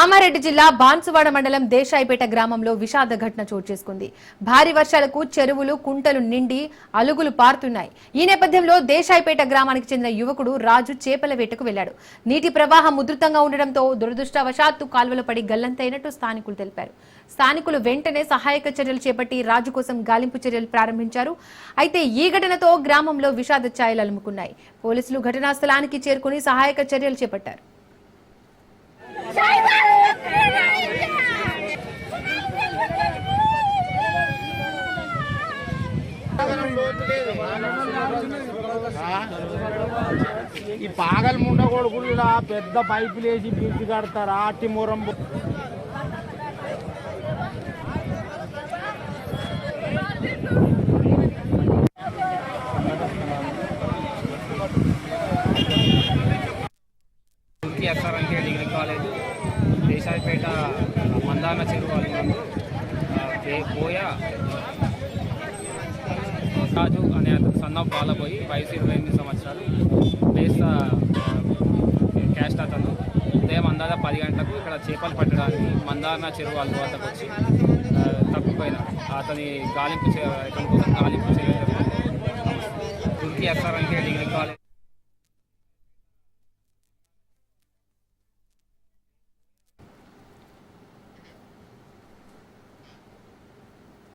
కామారెడ్డి జిల్లా బాన్సువాడ మండలం దేశాయిపేట గ్రామంలో విషాద ఘటన చోటు చేసుకుంది. భారీ వర్షాలకు చెరువులు కుంటలు నిండి అలుగులు పారుతున్నాయి. ఈ నేపథ్యంలో దేశాయిపేట గ్రామానికి చెందిన యువకుడు రాజు చేపల వేటకు వెళ్లాడు. నీటి ప్రవాహం ఉధృతంగా ఉండడంతో దురదృష్టవశాత్తు కాల్వలో పడి గల్లంతైనట్టు స్థానికులు తెలిపారు. స్థానికులు వెంటనే సహాయక చర్యలు చేపట్టి రాజు కోసం గాలింపు చర్యలు ప్రారంభించారు. అయితే ఈ ఘటనతో గ్రామంలో విషాద ఛాయలు అలుముకున్నాయి. పోలీసులు ఘటనా స్థలానికి చేరుకుని సహాయక చర్యలు చేపట్టారు. ఈ పాగల్ ముండ కొడుకులు పెద్ద పైపులు వేసి బ్రిడ్జ్ కడతారు. ఆటి మొరం ఎస్ఆర్ఎన్కే డిగ్రీ కాలేజ్ దేశాయిపేట మందాన చెరువు పోయా రాజు అనే అతను సన్న బాలబోయి వయసు 28 సంవత్సరాలు ప్లేస్ క్యాస్ట్ అతను ఉదయం అందాజ 10 గంటలకు ఇక్కడ చేపలు పట్టడానికి మందాన చెరువు వద్దకు వచ్చి తప్పిపోయినాడు. అతని గాలింపు కోసం గాలింపు చేయడం తుర్కీ ఎస్ఆర్ఎన్కే డిగ్రీ కాలేజ్